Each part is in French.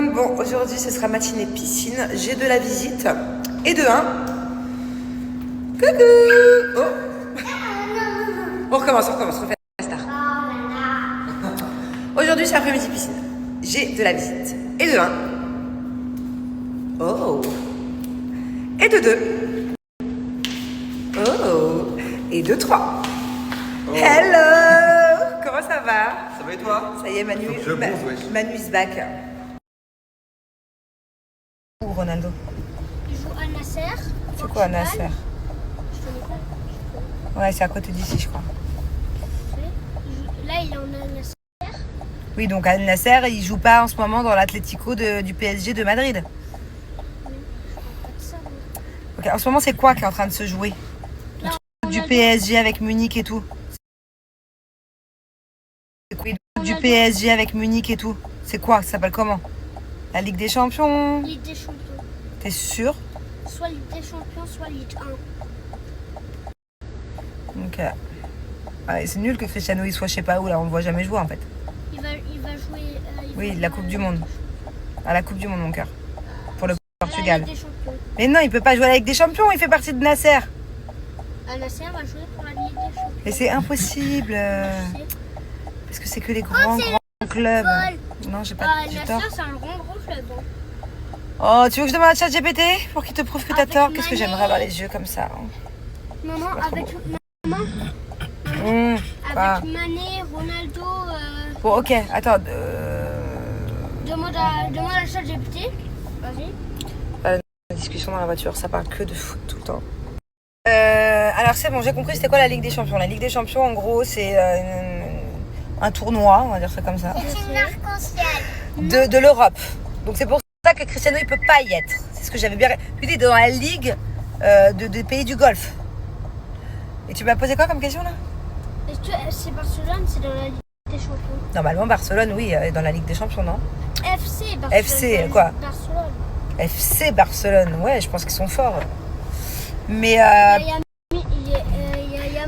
monde. Bon, aujourd'hui ce sera matinée piscine. J'ai de la visite. Et de 1. Coucou. Oh. On recommence, refait la star. Aujourd'hui c'est après-midi piscine. J'ai de la visite. Et de 1. Oh. Et de 2. Oh. Et de 3. Oh. Hello. Comment ça va? Ça va et toi? Ça y est, Manu is back. Où Ronaldo? Il joue à Nasser. C'est quoi Nasser? Je connais pas. Ouais, c'est à côté d'ici, je crois. Là, il est en Nasser. Oui, donc Al Nasser, il joue pas en ce moment dans l'Atlético du PSG de Madrid. Ok, en ce moment, c'est quoi qui est en train de se jouer? Là, Du PSG avec Munich et tout. Du PSG avec Munich et tout. C'est quoi? Ça s'appelle comment? La Ligue des Champions? Ligue des Champions. T'es sûr? Soit Ligue des Champions, soit Ligue 1. Ok. Ouais, c'est nul que Cristiano il soit je sais pas où, là, on le voit jamais jouer en fait. Il va jouer. Oui, la Coupe du Monde. À la Coupe du Monde, mon cœur. Pour le Portugal. La Ligue des Champions. Mais non, il peut pas jouer à la Ligue des Champions, il fait partie de Nasser. Nasser va jouer pour la Ligue des Champions. Mais c'est impossible. Je sais. Parce que c'est que les grands clubs. Non, j'ai Nasser, tort. c'est un gros club. Hein. Oh, tu veux que je demande à ChatGPT pour qu'il te prouve que t'as Avec tort? Qu'est-ce que Mané. j'aimerais avoir les yeux comme ça. Maman, avec Quoi? Mané, Ronaldo. Bon, ok, attends. Demande à ChatGPT. Vas-y. La discussion dans la voiture, ça parle que de foot tout le temps. Alors c'est bon, j'ai compris c'était quoi la Ligue des Champions. La Ligue des Champions, en gros, c'est un tournoi, on va dire ça comme ça, C'est une arc-en-ciel. de l'Europe. Donc c'est pour ça que Cristiano, il peut pas y être. C'est ce que j'avais bien... Lui, il est dans la Ligue des pays du Golfe. Et tu m'as posé quoi comme question, là? Est-ce que c'est Barcelone, c'est dans la Ligue des Champions? Normalement, Barcelone, oui, est dans la Ligue des Champions, non? FC, Barcelone. FC, quoi? Barcelone. FC Barcelone, ouais, je pense qu'ils sont forts. Mais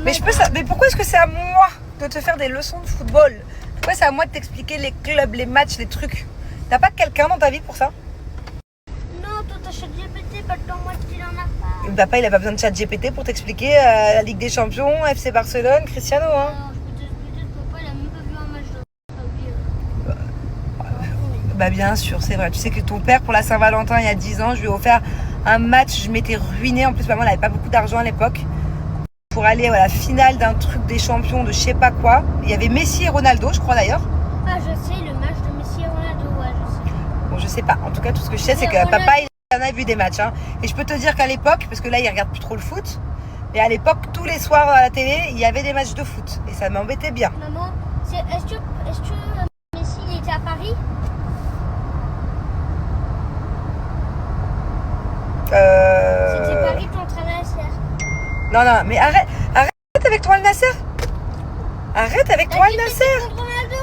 mais je peux ça. Mais pourquoi est-ce que c'est à moi de te faire des leçons de football? Pourquoi c'est à moi de t'expliquer les clubs, les matchs, les trucs? T'as pas quelqu'un dans ta vie pour ça? Non, toi t'as ChatGPT, pas le temps, moi tu n'en as pas. Papa, il a pas besoin de ChatGPT pour t'expliquer la Ligue des Champions, FC Barcelone, Cristiano, hein. Alors, je peux t'expliquer que papa il a même pas vu un match de sa vie. Bah bien sûr, c'est vrai. Tu sais que ton père, pour la Saint-Valentin, il y a 10 ans, je lui ai offert un match, je m'étais ruinée. En plus, maman, elle avait pas beaucoup d'argent à l'époque. Pour aller à la finale d'un truc des champions de je sais pas quoi. Il y avait Messi et Ronaldo, je crois d'ailleurs. Ah, je sais, le match de Messi et Ronaldo, ouais, je sais. Bon, je sais pas. En tout cas, tout ce que je sais, c'est que Ronaldo... papa, il en a vu des matchs. Hein. Et je peux te dire qu'à l'époque, parce que là, il regarde plus trop le foot, mais à l'époque, tous les soirs à la télé, il y avait des matchs de foot. Et ça m'embêtait bien. Maman, est-ce que Messi il était à Paris? C'était Paris contre Nasser. Non, non, mais arrête avec toi, Al Nasser. Arrête avec toi, Al Nasser.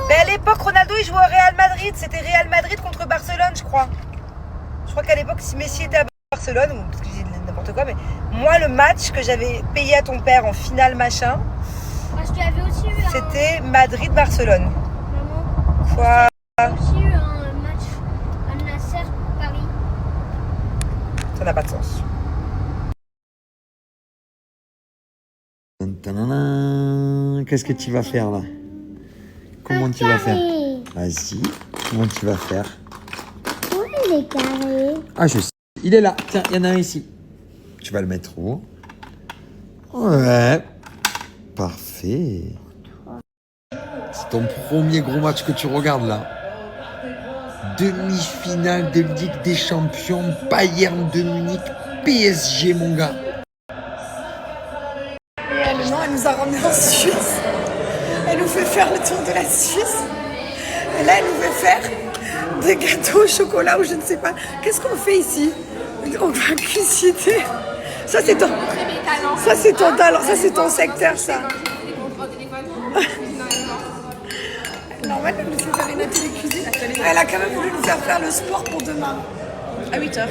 Mais à l'époque, Ronaldo, il jouait au Real Madrid. C'était Real Madrid contre Barcelone, je crois. Je crois qu'à l'époque, si Messi était à Barcelone, ou parce que je dis n'importe quoi, mais moi, le match que j'avais payé à ton père en finale, machin, Parce qu'il y avait aussi eu c'était Madrid-Barcelone. Maman, Quoi? il y a aussi eu un match à Nasser Paris. Ça n'a pas de sens. Qu'est-ce que tu vas faire là? Comment tu vas faire? Vas-y, comment tu vas faire? Où il est carré? Ah, je sais. Il est là. Tiens, il y en a un ici. Tu vas le mettre où? Ouais. Parfait. C'est ton premier gros match que tu regardes là. Demi-finale de Ligue des Champions, Bayern de Munich, PSG, mon gars. Non, elle nous a ramenés en Suisse. Elle nous fait faire le tour de la Suisse. Et là, elle nous fait faire des gâteaux au chocolat ou je ne sais pas. Qu'est-ce qu'on fait ici? On va cuisiner. Ça, c'est ton talent. Ça, c'est ton secteur, ça. Normal, elle nous fait faire une atelier cuisine. Elle a quand même voulu nous faire le sport pour demain. À 8h.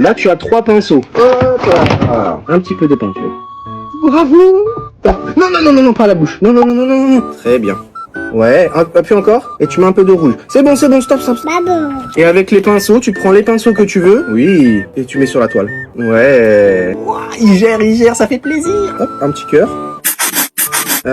Là, tu as 3 pinceaux. Hop là. Un petit peu de peinture. Bravo. Non, non, non, non, non, pas la bouche. Non, non, non, non, non, non. Très bien. Ouais, appuie encore. Et tu mets un peu de rouge. C'est bon, stop, stop. Et avec les pinceaux, tu prends les pinceaux que tu veux. Oui. Et tu mets sur la toile. Ouais. Ouah, il gère, ça fait plaisir. Hop, un petit cœur. Tu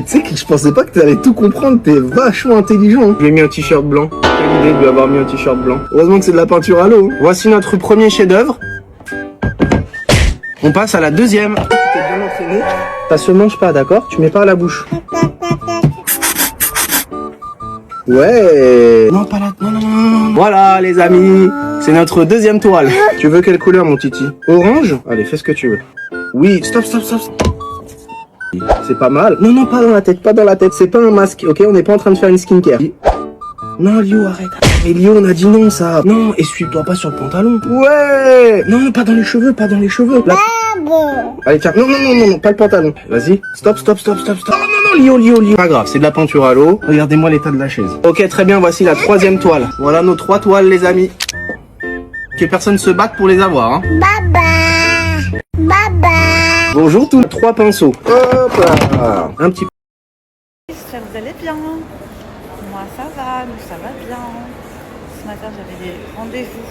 sais que je pensais pas que tu allais tout comprendre, t'es vachement intelligent. Je lui ai mis un t-shirt blanc. Quelle idée de lui avoir mis un t-shirt blanc. Heureusement que c'est de la peinture à l'eau. Voici notre premier chef-d'œuvre. On passe à la deuxième. Tu t'es bien entraîné. Ça se mange pas, d'accord? Tu mets pas à la bouche. Ouais. Non, pas là. Non, non, non, non. Voilà, les amis. C'est notre deuxième toile. Tu veux quelle couleur, mon titi? Orange? Allez, fais ce que tu veux. Oui, stop. C'est pas mal. Non, pas dans la tête, pas dans la tête. C'est pas un masque, ok? On n'est pas en train de faire une skincare. Non, Lio, arrête. Mais Lio, on a dit non, ça. Non, essuie-toi pas sur le pantalon. Ouais. Non, pas dans les cheveux, Là. Allez, tiens. Non, pas le pantalon. Vas-y. Stop. Non, Lio. Pas grave, c'est de la peinture à l'eau. Regardez-moi l'état de la chaise. Ok, très bien, voici la troisième toile. Voilà nos 3 toiles, les amis. Que personne se batte pour les avoir, hein. Baba. Bonjour, tous 3 pinceaux. Hop là. Un petit peu. J'espère que vous allez bien. Moi ça va, nous ça va bien. Ce matin j'avais des rendez-vous.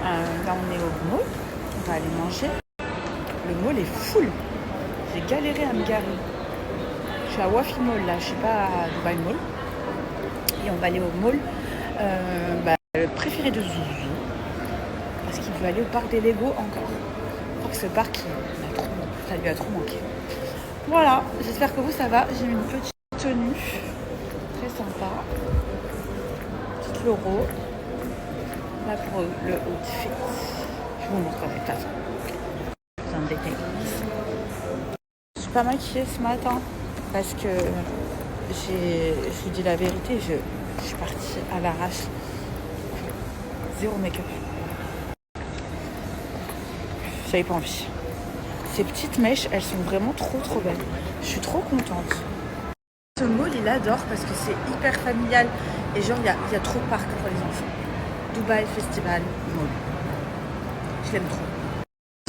Là on est au mall, on va aller manger. Le mall est full. J'ai galéré à me garer. Je suis à Wafi Mall là, je suis pas à Dubai Mall. Et on va aller au mall le préféré de Zouzou. Parce qu'il veut aller au parc des Lego encore. Je crois que ce parc ça lui a trop manqué. Voilà, j'espère que vous ça va. J'ai mis une petite tenue très sympa, petite Loro là pour le outfit. Je vous montrerai de toute façon dans le détail. Je suis pas maquillée ce matin parce que je vous dis la vérité, je suis partie à l'arrache, zéro make-up. J'avais pas envie. Ces petites mèches, elles sont vraiment trop belles. Je suis trop contente. Ce mall, il adore parce que c'est hyper familial. Et genre, il y a trop de parcs pour les enfants. Dubai Festival Mall. Je l'aime trop.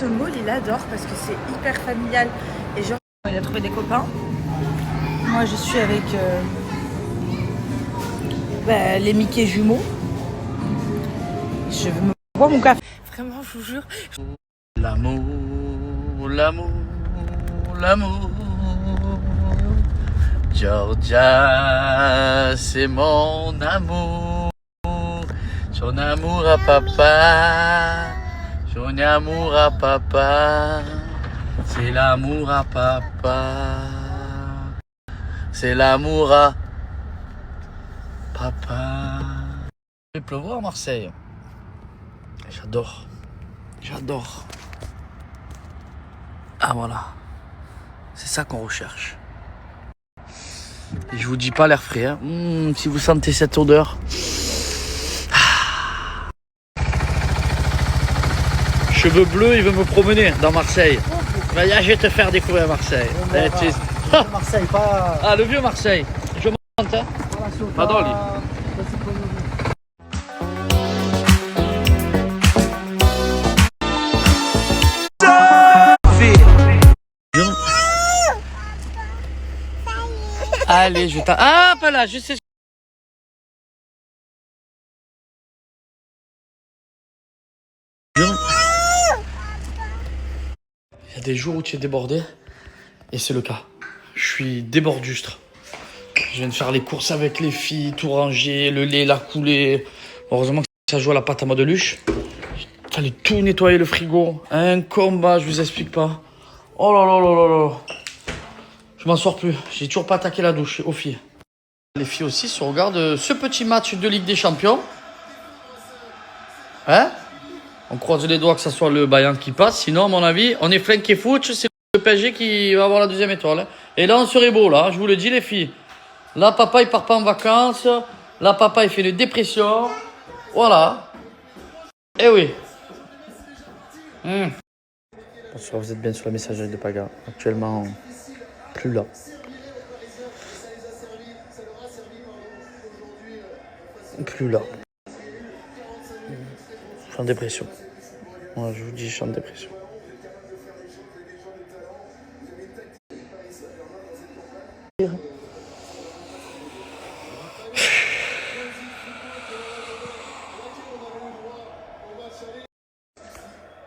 Ce mall, il adore parce que c'est hyper familial. Et genre, il a trouvé des copains. Moi, je suis avec les Mickey jumeaux. Je me bois mon café. Vraiment, je vous jure. L'amour. Georgia, c'est mon amour. Son amour à papa. Son amour à papa. C'est l'amour à papa. C'est l'amour à papa. Il va pleuvoir à Marseille. J'adore. Ah voilà, c'est ça qu'on recherche. Et je vous dis pas l'air frais, hein. Si vous sentez cette odeur. Cheveux bleus, il veut me promener dans Marseille. Je vais te faire découvrir Marseille. Marseille, pas... Ah, le vieux Marseille. Je monte, hein. Madoli. Allez, je t'en... Ah, pas là, je sais. Il y a des jours où tu es débordé, et c'est le cas. Je suis débordustre. Je viens de faire les courses avec les filles, tout ranger, le lait, la coulée. Heureusement que ça joue à la pâte à modeluche. Il fallait tout nettoyer le frigo. Un combat, je vous explique pas. Oh là là là là là. Je m'en sors plus. J'ai toujours pas attaqué la douche aux filles. Les filles aussi se regardent ce petit match de Ligue des Champions. Hein? On croise les doigts que ça soit le Bayern qui passe. Sinon, à mon avis, on est flanqué foot. C'est le PSG qui va avoir la deuxième étoile. Et là, on serait beau, là. Je vous le dis, les filles. Là, papa, il part pas en vacances. Là, papa, il fait une dépression. Voilà. Eh oui. Bonsoir, vous êtes bien sur la messagerie de Paga. Actuellement, plus là. Plus là. Je suis en dépression. Ouais, je vous dis, je suis en dépression.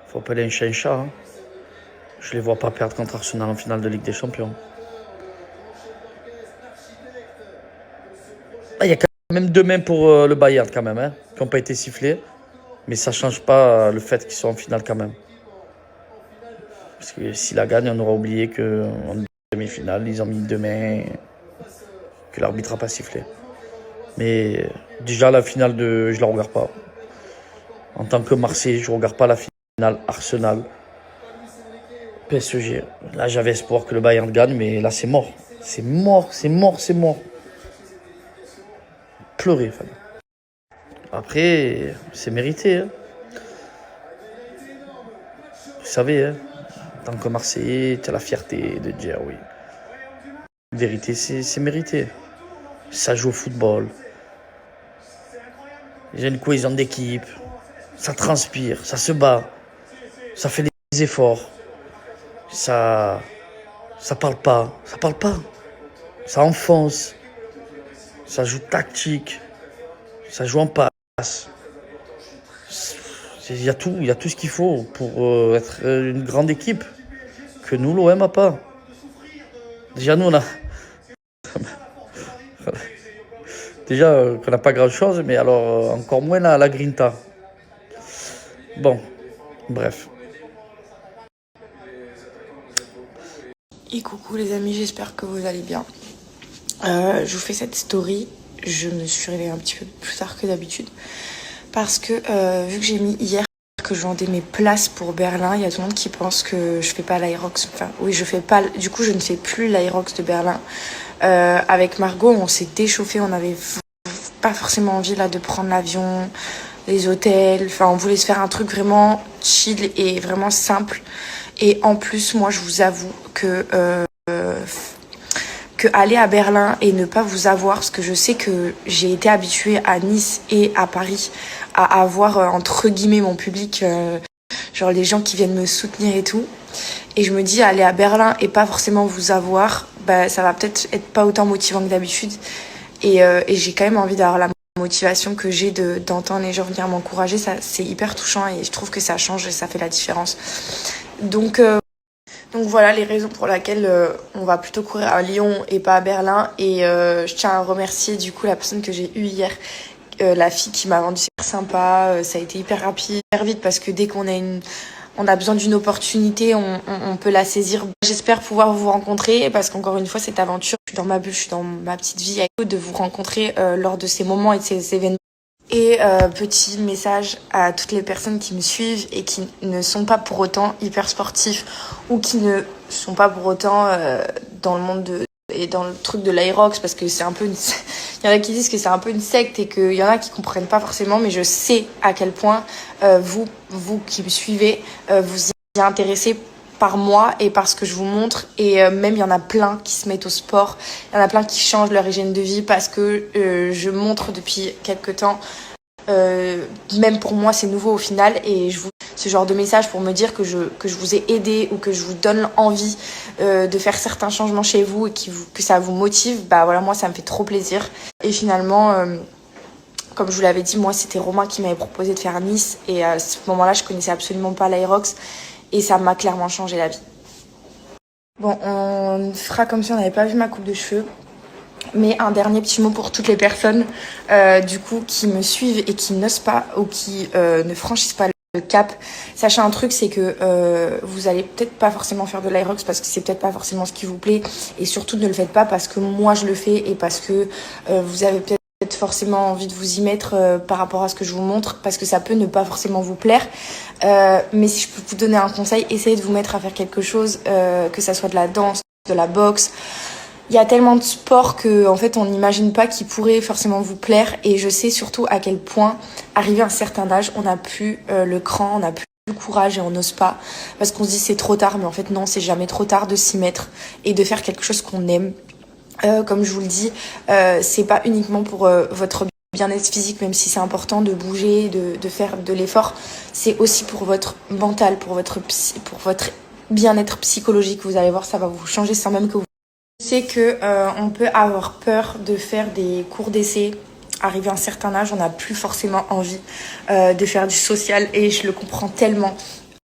Faut appeler un chat un chat. Hein. Je les vois pas perdre contre Arsenal en finale de Ligue des Champions. Ah, il y a quand même 2 mains pour le Bayern quand même, hein, qui n'ont pas été sifflées. Mais ça change pas le fait qu'ils soient en finale quand même. Parce que s'ils la gagnent, on aura oublié qu'en demi-finale, ils ont mis 2 mains, que l'arbitre n'a pas sifflé. Mais déjà, la finale, je la regarde pas. En tant que Marseille, je regarde pas la finale Arsenal. PSG. Là, j'avais espoir que le Bayern gagne, mais là, c'est mort. C'est mort, c'est mort, c'est mort. Pleurer, Fabien. Après, c'est mérité. Hein. Vous savez, hein, en tant que Marseillais, tu as la fierté de dire oui. La vérité, c'est mérité. Ça joue au football. Il y a une cohésion d'équipe. Ça transpire, ça se bat. Ça fait des efforts. Ça parle pas. Ça parle pas. Ça enfonce. Ça joue tactique. Ça joue en passe. Il y a tout ce qu'il faut pour être une grande équipe. Que nous, l'OM n'a pas. Déjà, nous, on a... Déjà, qu'on n'a pas grand-chose, mais alors encore moins la grinta. Bon, bref. Et coucou les amis, j'espère que vous allez bien. Je vous fais cette story. Je me suis réveillée un petit peu plus tard que d'habitude. Parce que vu que j'ai mis hier que je vendais mes places pour Berlin, il y a tout le monde qui pense que je fais pas l'Aerox. Enfin, oui, je fais pas. Du coup, je ne fais plus l'Aerox de Berlin. Avec Margot, on s'est déchauffé. On avait pas forcément envie là de prendre l'avion, les hôtels. Enfin, on voulait se faire un truc vraiment chill et vraiment simple. Et en plus, moi, je vous avoue que aller à Berlin et ne pas vous avoir, parce que je sais que j'ai été habituée à Nice et à Paris à avoir entre guillemets mon public, genre les gens qui viennent me soutenir et tout. Et je me dis aller à Berlin et pas forcément vous avoir, bah ça va peut-être être pas autant motivant que d'habitude. Et j'ai quand même envie d'avoir la motivation que j'ai d'entendre les gens venir m'encourager. Ça, c'est hyper touchant et je trouve que ça change et ça fait la différence. Donc voilà les raisons pour lesquelles on va plutôt courir à Lyon et pas à Berlin. Et je tiens à remercier du coup la personne que j'ai eue hier, la fille qui m'a vendu super sympa. Ça a été hyper rapide, hyper vite parce que dès qu'on a besoin d'une opportunité, on peut la saisir. J'espère pouvoir vous rencontrer parce qu'encore une fois cette aventure, je suis dans ma bulle, je suis dans ma petite vie, de vous rencontrer lors de ces moments et de ces événements. Et petit message à toutes les personnes qui me suivent et qui ne sont pas pour autant hyper sportifs ou qui ne sont pas pour autant dans le monde et dans le truc de l'Aerox, parce que c'est un peu il y en a qui disent que c'est un peu une secte et qu'il y en a qui comprennent pas forcément, mais je sais à quel point vous qui me suivez, vous y intéressez par moi et par ce que je vous montre. Et même il y en a plein qui se mettent au sport, il y en a plein qui changent leur hygiène de vie parce que je montre depuis quelques temps, même pour moi c'est nouveau au final, et je vous ce genre de message pour me dire que je vous ai aidé ou que je vous donne envie de faire certains changements chez vous et que ça vous motive. Bah voilà, moi ça me fait trop plaisir. Et finalement comme je vous l'avais dit, moi c'était Romain qui m'avait proposé de faire Nice, et à ce moment-là je connaissais absolument pas l'Aerox et ça m'a clairement changé la vie. Bon, on fera comme si on n'avait pas vu ma coupe de cheveux. Mais un dernier petit mot pour toutes les personnes du coup qui me suivent et qui n'osent pas ou qui ne franchissent pas le cap. Sachez un truc, c'est que vous allez peut-être pas forcément faire de l'Aerox parce que c'est peut-être pas forcément ce qui vous plaît, et surtout ne le faites pas parce que moi je le fais et parce que vous avez peut-être forcément envie de vous y mettre par rapport à ce que je vous montre, parce que ça peut ne pas forcément vous plaire. Mais si je peux vous donner un conseil, essayez de vous mettre à faire quelque chose, que ça soit de la danse, de la boxe. Il y a tellement de sports que en fait on n'imagine pas qu'ils pourraient forcément vous plaire, et je sais surtout à quel point arrivé à un certain âge on n'a plus le cran, on n'a plus le courage et on n'ose pas parce qu'on se dit c'est trop tard, mais en fait non, c'est jamais trop tard de s'y mettre et de faire quelque chose qu'on aime. Comme je vous le dis, c'est pas uniquement pour votre bien-être physique, même si c'est important de bouger, de faire de l'effort, c'est aussi pour votre mental, pour votre bien-être psychologique. Vous allez voir, ça va vous changer sans même que vous... Je sais que on peut avoir peur de faire des cours d'essai. Arrivé à un certain âge, on n'a plus forcément envie de faire du social et je le comprends tellement.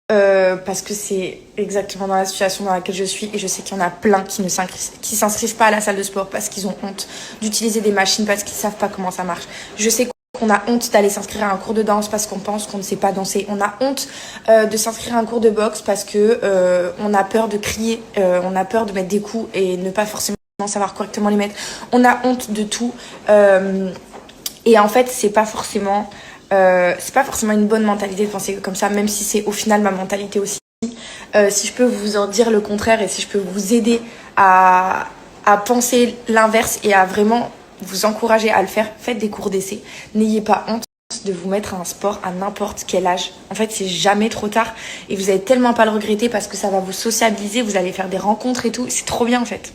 Parce que c'est exactement dans la situation dans laquelle je suis et je sais qu'il y en a plein qui s'inscrivent pas à la salle de sport parce qu'ils ont honte d'utiliser des machines, parce qu'ils savent pas comment ça marche. Je sais qu'on a honte d'aller s'inscrire à un cours de danse parce qu'on pense qu'on ne sait pas danser. On a honte de s'inscrire à un cours de boxe parce que on a peur de crier, on a peur de mettre des coups et ne pas forcément savoir correctement les mettre. On a honte de tout et en fait c'est pas forcément une bonne mentalité de penser comme ça, même si c'est au final ma mentalité aussi. Si je peux vous en dire le contraire et si je peux vous aider à penser l'inverse et à vraiment vous encourager à le faire, faites des cours d'essai. N'ayez pas honte de vous mettre à un sport à n'importe quel âge. En fait, c'est jamais trop tard et vous allez tellement pas le regretter parce que ça va vous sociabiliser, vous allez faire des rencontres et tout. C'est trop bien en fait.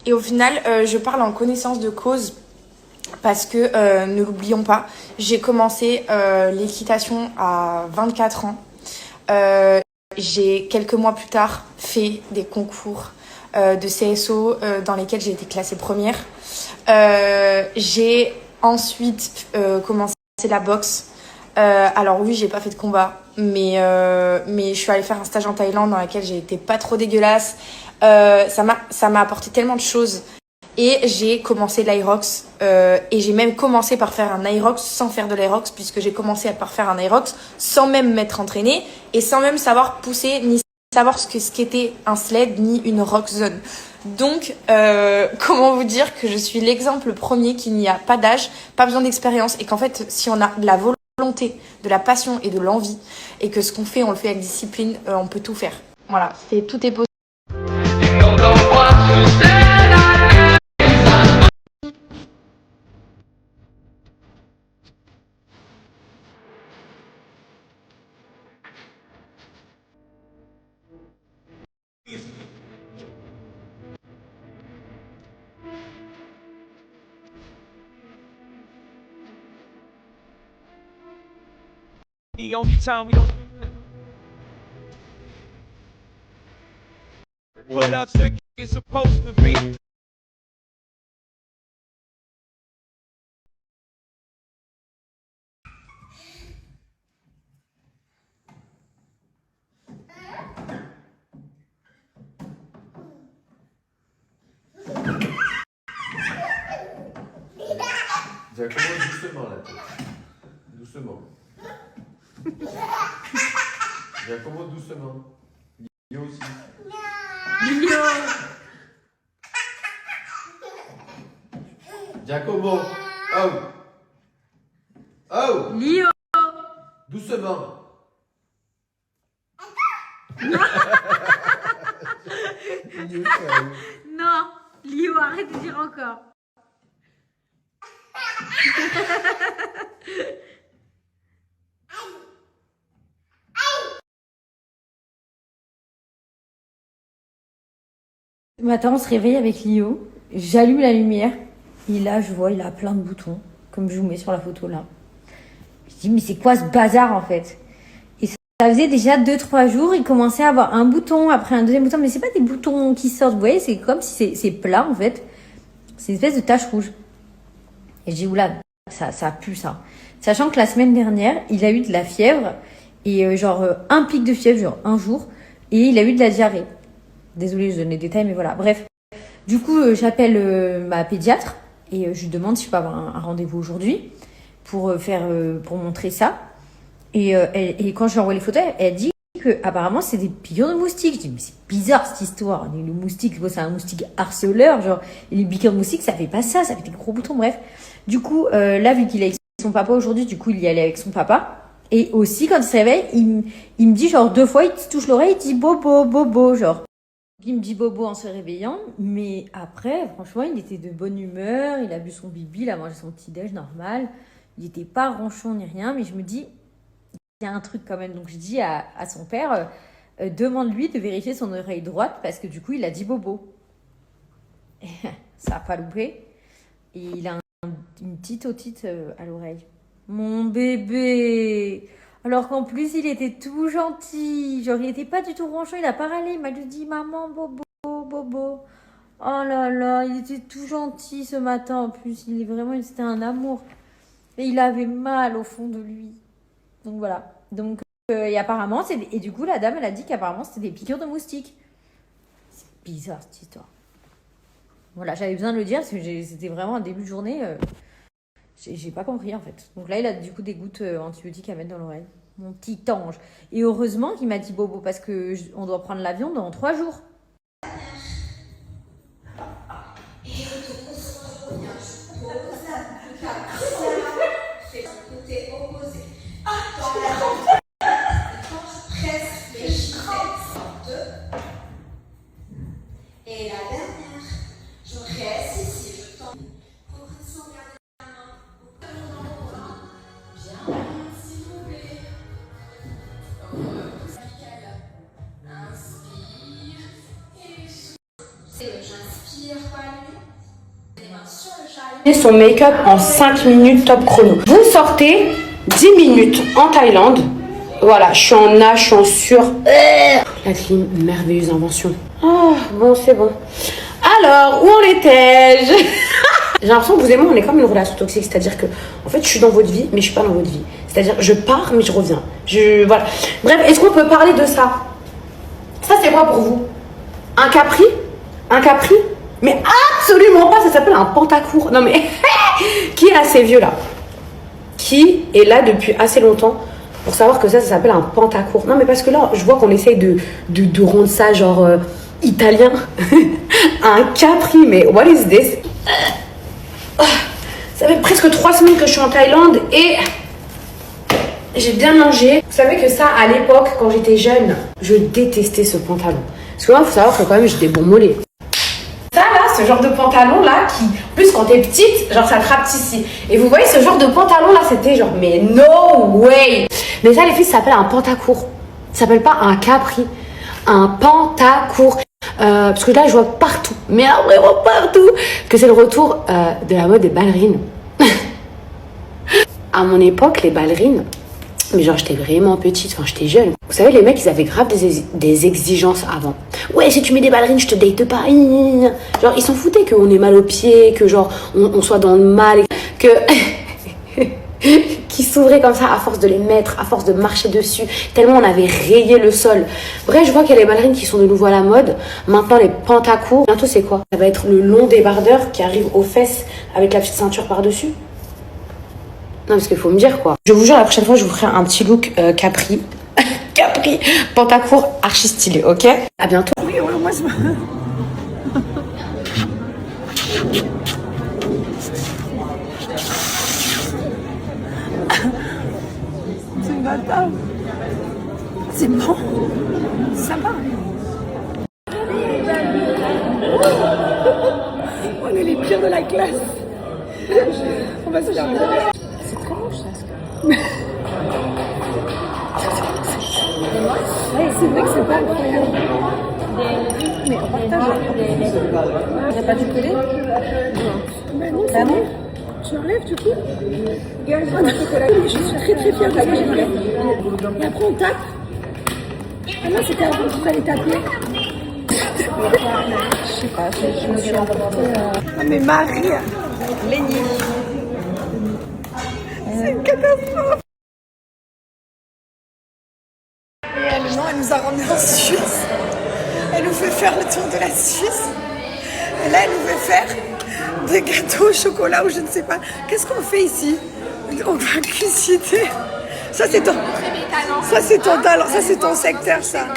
Et au final, je parle en connaissance de cause. Parce que, ne l'oublions pas, j'ai commencé l'équitation à 24 ans. J'ai, quelques mois plus tard, fait des concours de CSO dans lesquels j'ai été classée première. J'ai ensuite commencé la boxe. Alors oui, j'ai pas fait de combat, mais je suis allée faire un stage en Thaïlande dans lequel j'ai été pas trop dégueulasse. Ça m'a apporté tellement de choses. Et j'ai commencé l'Aerox et j'ai même commencé par faire un Aerox sans faire de l'Aerox puisque j'ai commencé par faire un Aerox sans même m'être entraînée et sans même savoir pousser ni savoir ce qu'était un sled ni une rock zone. Donc, comment vous dire que je suis l'exemple premier qu'il n'y a pas d'âge, pas besoin d'expérience et qu'en fait, si on a de la volonté, de la passion et de l'envie et que ce qu'on fait, on le fait avec discipline, on peut tout faire. Voilà, tout est possible. The only time we don't. What up, it's supposed to be. Giacomo, doucement la tête. Doucement. Giacomo, doucement. Lio aussi. Lio. Giacomo. Oh. Oh. Lio. Doucement. Non, Lio, arrête de dire encore. Le matin, on se réveille avec Lio. J'allume la lumière. Et là, je vois, il a plein de boutons, comme je vous mets sur la photo là. Je dis, mais c'est quoi ce bazar en fait? Et ça faisait déjà 2-3 jours, il commençait à avoir un bouton, après un deuxième bouton. Mais c'est pas des boutons qui sortent, vous voyez, c'est comme si c'est plat en fait. C'est une espèce de tache rouge. Et je dis, oula, ça pue ça. Sachant que la semaine dernière, il a eu de la fièvre. Et un pic de fièvre, genre un jour. Et il a eu de la diarrhée. Désolée, je donne les détails, mais voilà. Bref. Du coup, j'appelle ma pédiatre. Et je lui demande si je peux avoir un rendez-vous aujourd'hui. Pour montrer ça. Et quand je lui envoie les photos, elle dit que apparemment c'est des piqûres de moustiques. Je dis, mais c'est bizarre cette histoire. Le moustique, c'est un moustique harceleur. Genre, et les piqûres de moustiques, ça fait pas ça. Ça fait des gros boutons, bref. Du coup, là, vu qu'il est avec son papa aujourd'hui, du coup, il y allait avec son papa. Et aussi, quand il se réveille, il me dit genre 2 fois, il se touche l'oreille, il dit bobo, bobo, genre. Il me dit bobo en se réveillant, mais après, franchement, il était de bonne humeur, il a bu son bibi, il a mangé son petit-déj normal. Il n'était pas ronchon ni rien, mais je me dis, il y a un truc quand même. Donc, je dis à son père, demande-lui de vérifier son oreille droite, parce que du coup, il a dit bobo. Et ça n'a pas loupé. Et il a Une petite otite à l'oreille. Mon bébé. Alors qu'en plus, il était tout gentil. Genre, il était pas du tout ronchon. Il a pas râlé. Il m'a juste dit, maman, bobo, bobo. Oh là là, il était tout gentil ce matin. En plus, c'était un amour. Et il avait mal au fond de lui. Donc voilà. Donc, et apparemment, et du coup, la dame, elle a dit qu'apparemment, c'était des piqûres de moustiques. C'est bizarre, cette histoire. Voilà, j'avais besoin de le dire parce que c'était vraiment un début de journée. J'ai pas compris, en fait. Donc là, il a du coup des gouttes antibiotiques à mettre dans l'oreille. Mon petit ange. Et heureusement qu'il m'a dit bobo parce que on doit prendre l'avion dans 3 jours. Et la dernière, je reste ici, je tente. Progression, regardez la main. Bien, s'il vous plaît. Inspire et souffle. J'inspire, pas lui. Les mains sur le chalet. Son make-up en 5 minutes top chrono. Vous sortez 10 minutes en Thaïlande. Voilà, je suis en nage, je suis en sur. La clim, merveilleuse invention. Oh, bon, c'est bon. Alors, où en étais-je? J'ai l'impression que vous et moi, on est comme une relation toxique. C'est-à-dire que, en fait, je suis dans votre vie, mais je suis pas dans votre vie. C'est-à-dire, je pars, mais je reviens. Voilà. Bref, est-ce qu'on peut parler de ça? Ça, c'est quoi pour vous? Un capri? Un capri? Mais absolument pas, ça s'appelle un pantacourt. Non, mais qui est assez vieux là? Qui est là depuis assez longtemps pour savoir que ça s'appelle un pantacourt? Non, mais parce que là, je vois qu'on essaye de rendre ça genre italien. Un capri, mais what is this? Ça fait presque 3 semaines que je suis en Thaïlande et j'ai bien mangé. Vous savez que ça, à l'époque, quand j'étais jeune, je détestais ce pantalon. Parce que moi, il faut savoir que quand même, j'ai des bons mollets. Ça, là, ce genre de pantalon-là, qui, en plus, quand t'es petite, genre, ça te rapetisse ici. Et vous voyez, ce genre de pantalon-là, c'était genre, mais no way! Mais ça, les filles, ça s'appelle un pantacourt. Ça s'appelle pas un capri. Un pantacourt. Parce que là, je vois partout, mais vraiment partout, que c'est le retour de la mode des ballerines. À mon époque, les ballerines, mais genre, j'étais vraiment petite, enfin, j'étais jeune. Vous savez, les mecs, ils avaient grave des exigences avant. Ouais, si tu mets des ballerines, je te date pas. Genre, ils s'en foutaient qu'on ait mal aux pieds, que genre, on soit dans le mal, que... qui s'ouvraient comme ça à force de les mettre, à force de marcher dessus, tellement on avait rayé le sol. Bref, je vois qu'il y a les ballerines qui sont de nouveau à la mode. Maintenant, les pantacourts. Bientôt, c'est quoi? Ça va être le long débardeur qui arrive aux fesses avec la petite ceinture par-dessus. Non, parce qu'il faut me dire quoi. Je vous jure, la prochaine fois, je vous ferai un petit look capri. Capri, pantacourt, archi stylé, ok? À bientôt. Oui, ouais, moi, c'est une bâtard. C'est bon. C'est sympa. On est les pires de la classe. On va se faire. C'est très moche ça. C'est vrai que c'est pas incroyable. Mais on partage. On n'a pas du coller? Ben non, c'est bon. Tu enlèves du coup? Regarde, j'ai un chocolat. Je suis très très fière de la j'ai. Et après on tape. Ah non, c'était avant qu'il fallait taper. Je sais pas, je me suis emportée. Ah mais Marie, Lénie. C'est une catastrophe. Et elle, non, elle nous a ramenés en Suisse. Elle nous fait faire le tour de la Suisse. Et là, elle nous fait faire des gâteaux au chocolat ou je ne sais pas. Qu'est-ce qu'on fait ici? On va cuisiner. Ça, c'est ton talent. Ça, c'est ton secteur, ça.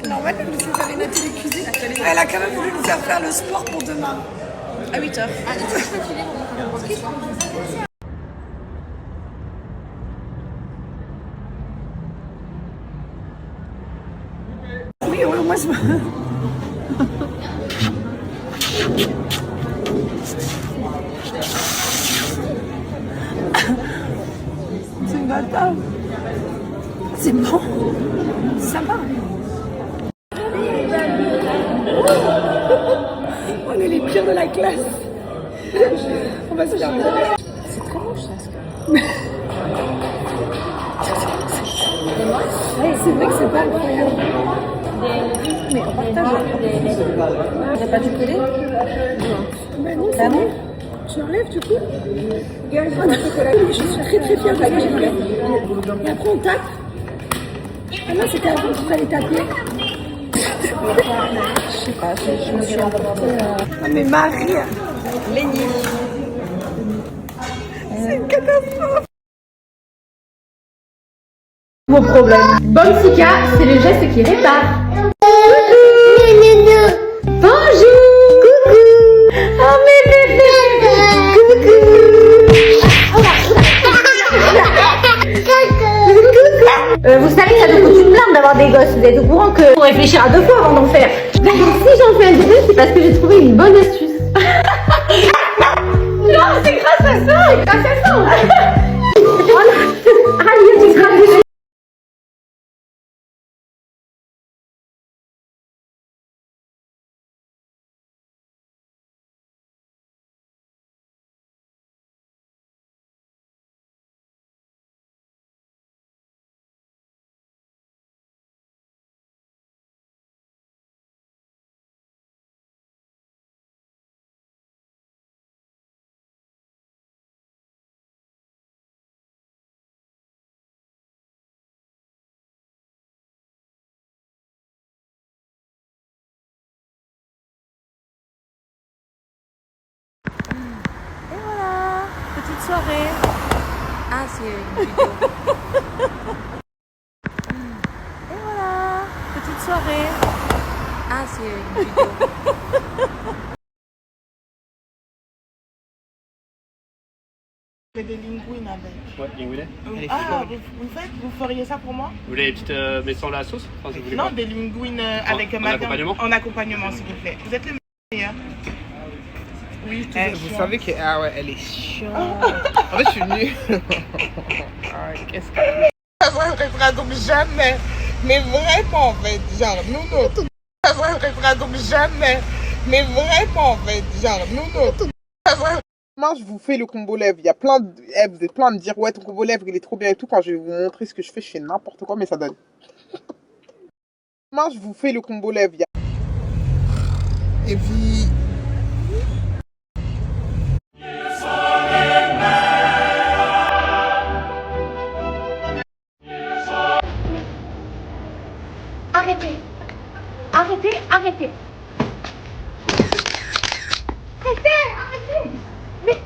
Normal, elle nous fait faire une atelier cuisine. Elle a quand même voulu nous faire le sport pour demain. À 8h. Oui, ouais, moi je... C'est une bâtard. C'est bon. C'est sympa. On est les pires de de la classe. On va se faire virer. C'est très moche ça. C'est vrai que c'est pas incroyable. Mais on partage. T'as pas du coller? Ben non, c'est bon. Tu enlèves du coup? Regarde, je suis très très fière de la gueule. Et après on tape. Ah non, c'était avant qu'il fallait taper. Je sais pas, je me suis emportée. Ah mais Marie, Lénie. C'est une catastrophe. Mon problème. Bonsika, c'est le geste qui répare. Bonjour. Coucou. Oh mes bébés. Coucou. Vous savez, ça nous coûte une blinde d'avoir des gosses. Vous êtes au courant que faut réfléchir à 2 fois avant d'en faire. Si j'en fais un deuxième, c'est parce que j'ai trouvé une bonne astuce. Non, c'est grâce à ça. Grâce à ça. Allez, tu seras désolée. Petite soirée. Ah, c'est une vidéo. Et voilà. Petite soirée. Ah, c'est une vidéo. Des linguines avec. Ouais, linguine. Ah, vous feriez ça pour moi? Vous voulez les petites, mais sans la sauce? Enfin, vous voulez Non, quoi? des linguines avec en accompagnement? En accompagnement, s'il vous plaît. Vous êtes le meilleur. Oui, vous savez que ah ouais, elle est chiante. En fait, je suis nulle. Ah, qu'est-ce que ça s'arrêtera donc jamais. Mais vraiment, en fait, genre, nous, ça s'arrêtera donc jamais. Mais vraiment, en fait, genre, nous, Moi, je vous fais le combo lèvres. Il y a plein de... vous êtes plein à me dire, ouais, ton combo lèvres, il est trop bien et tout. Quand je vais vous montrer ce que je fais n'importe quoi, mais ça donne. Moi, je vous fais le combo lèvres. Et puis... Arrêtez. Arrêtez, arrêtez. Arrêtez, arrêtez. Mais...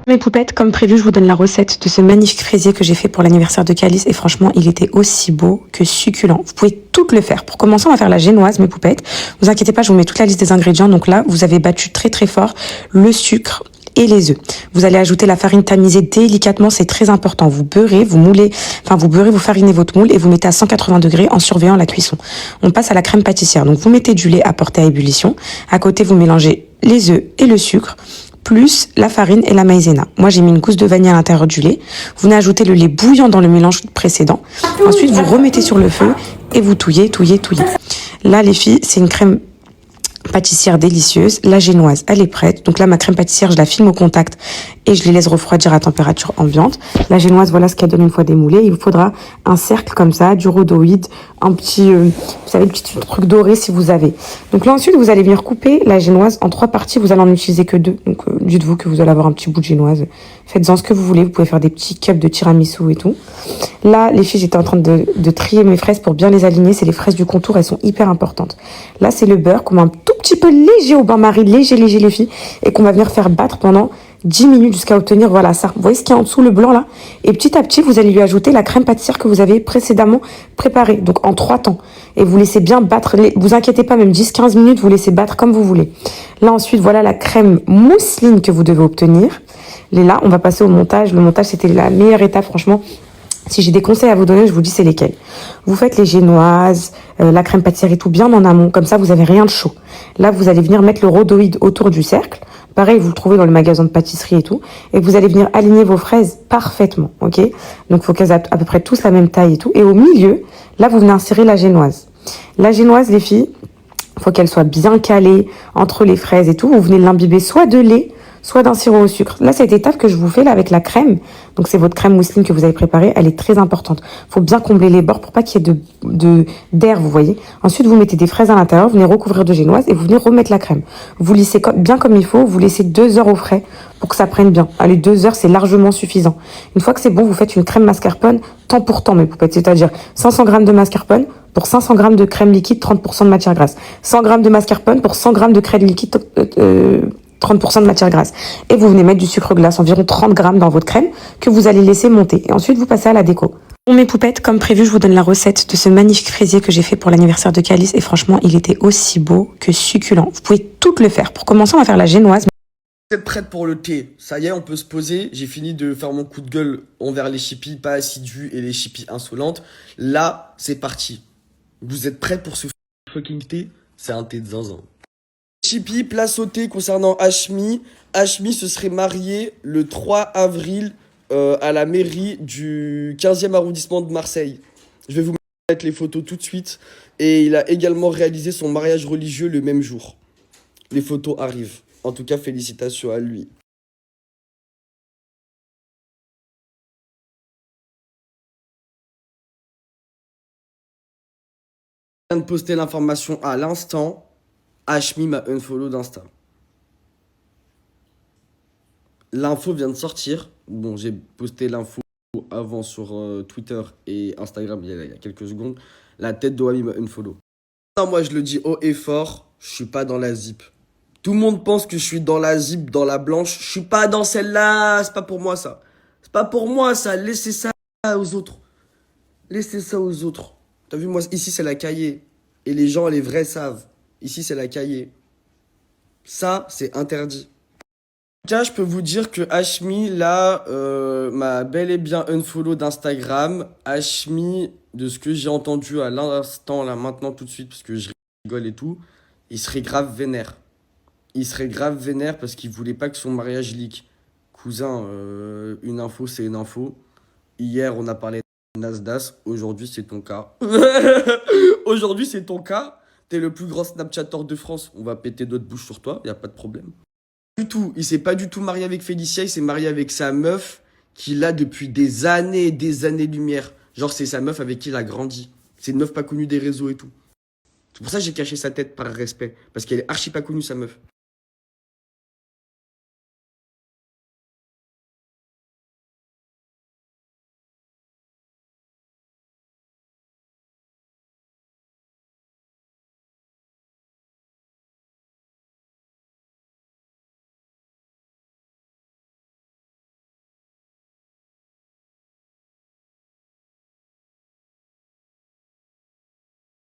Mes poupettes, comme prévu, je vous donne la recette de ce magnifique fraisier que j'ai fait pour l'anniversaire de Calice. Et franchement, il était aussi beau que succulent. Vous pouvez toutes le faire. Pour commencer, on va faire la génoise, mes poupettes. Vous inquiétez pas, je vous mets toute la liste des ingrédients. Donc là, vous avez battu très très fort le sucre et les œufs. Vous allez ajouter la farine tamisée délicatement, c'est très important. Vous beurrez, vous moulez, enfin vous beurrez, vous farinez votre moule et vous mettez à 180 degrés en surveillant la cuisson. On passe à la crème pâtissière. Donc vous mettez du lait à porter à ébullition. À côté, vous mélangez les œufs et le sucre, plus la farine et la maïzena. Moi, j'ai mis une gousse de vanille à l'intérieur du lait. Vous venez ajouter le lait bouillant dans le mélange précédent. Ensuite, vous remettez sur le feu et vous touillez. Là, les filles, c'est une crème pâtissière délicieuse. La génoise, elle est prête. Donc là, ma crème pâtissière, je la filme au contact et je les laisse refroidir à température ambiante. La génoise, voilà ce qu'elle donne une fois démoulée. Il vous faudra un cercle comme ça, du rhodoïde, un petit, vous savez, le petit truc doré si vous avez. Donc là, ensuite, vous allez venir couper la génoise en 3 parties. Vous allez en utiliser que 2. Donc dites-vous que vous allez avoir un petit bout de génoise. Faites-en ce que vous voulez. Vous pouvez faire des petits cups de tiramisu et tout. Là, les filles, j'étais en train de trier mes fraises pour bien les aligner. C'est les fraises du contour. Elles sont hyper importantes. Là, c'est le beurre qu'on met un tout petit peu léger au bain-marie. Léger, les filles. Et qu'on va venir faire battre pendant 10 minutes jusqu'à obtenir, voilà ça. Vous voyez ce qu'il y a en dessous, le blanc là? Et petit à petit, vous allez lui ajouter la crème pâtissière que vous avez précédemment préparée. Donc en 3 temps. Et vous laissez bien battre. Vous inquiétez pas, même 10-15 minutes, vous laissez battre comme vous voulez. Là ensuite, voilà la crème mousseline que vous devez obtenir. Et là, on va passer au montage. Le montage, c'était la meilleure étape, franchement. Si j'ai des conseils à vous donner, je vous dis c'est lesquels. Vous faites les génoises, la crème pâtissière et tout bien en amont. Comme ça, vous avez rien de chaud. Là, vous allez venir mettre le rhodoïde autour du cercle. Pareil, vous le trouvez dans le magasin de pâtisserie et tout. Et vous allez venir aligner vos fraises parfaitement, ok? Donc, il faut qu'elles aient à peu près tous la même taille et tout. Et au milieu, là, vous venez insérer la génoise. La génoise, les filles, faut qu'elle soit bien calée entre les fraises et tout. Vous venez l'imbiber soit de lait, soit d'un sirop au sucre. Là, cette étape que je vous fais là avec la crème, donc c'est votre crème mousseline que vous avez préparée, elle est très importante. Faut bien combler les bords pour pas qu'il y ait d'air, vous voyez. Ensuite, vous mettez des fraises à l'intérieur, vous venez recouvrir de génoise et vous venez remettre la crème. Vous lissez bien comme il faut, vous laissez 2 heures au frais pour que ça prenne bien. Allez, 2 heures, c'est largement suffisant. Une fois que c'est bon, vous faites une crème mascarpone temps pour temps, mes poupettes, c'est-à-dire 500 g de mascarpone pour 500 g de crème liquide, 30% de matière grasse. 100 g de mascarpone pour 100 g de crème liquide, 30% de matière grasse. Et vous venez mettre du sucre glace, environ 30 grammes dans votre crème, que vous allez laisser monter. Et ensuite, vous passez à la déco. Bon, mes poupettes, comme prévu, je vous donne la recette de ce magnifique fraisier que j'ai fait pour l'anniversaire de Calice. Et franchement, il était aussi beau que succulent. Vous pouvez tout le faire. Pour commencer, on va faire la génoise. Vous êtes prête pour le thé? Ça y est, on peut se poser. J'ai fini de faire mon coup de gueule envers les chippies pas assidus et les chippies insolentes. Là, c'est parti. Vous êtes prêts pour ce fucking thé? C'est un thé de zinzin. Chippy, place au thé concernant Hashmi. Hashmi se serait marié le 3 avril à la mairie du 15e arrondissement de Marseille. Je vais vous mettre les photos tout de suite. Et il a également réalisé son mariage religieux le même jour. Les photos arrivent. En tout cas, félicitations à lui. Je viens de poster l'information à l'instant. Hashmi m'a unfollow d'Insta. L'info vient de sortir. Bon, j'ai posté l'info avant sur Twitter et Instagram il y a quelques secondes. La tête d'Oami m'a unfollow. Non, moi, je le dis haut et fort, je suis pas dans la zip. Tout le monde pense que je suis dans la zip, dans la blanche. Je suis pas dans celle-là. C'est pas pour moi, ça. C'est pas pour moi, ça. Laissez ça aux autres. Laissez ça aux autres. T'as vu, moi, ici, c'est la cahier. Et les gens, les vrais, savent. Ici, c'est la cahier. Ça, c'est interdit. En tout cas, je peux vous dire que Hashmi, là, m'a bel et bien unfollow d'Instagram. Hashmi, de ce que j'ai entendu à l'instant, là, maintenant, tout de suite, parce que je rigole et tout, il serait grave vénère. Il serait grave vénère parce qu'il voulait pas que son mariage leak. Cousin, une info, c'est une info. Hier, on a parlé de Nasdaq. Aujourd'hui, c'est ton cas. Aujourd'hui, c'est ton cas. T'es le plus grand Snapchatter de France. On va péter d'autres bouches sur toi. Y a pas de problème. Du tout. Il s'est pas du tout marié avec Félicia. Il s'est marié avec sa meuf qu'il a depuis des années-lumière. Genre, c'est sa meuf avec qui il a grandi. C'est une meuf pas connue des réseaux et tout. C'est pour ça que j'ai caché sa tête par respect. Parce qu'elle est archi pas connue, sa meuf.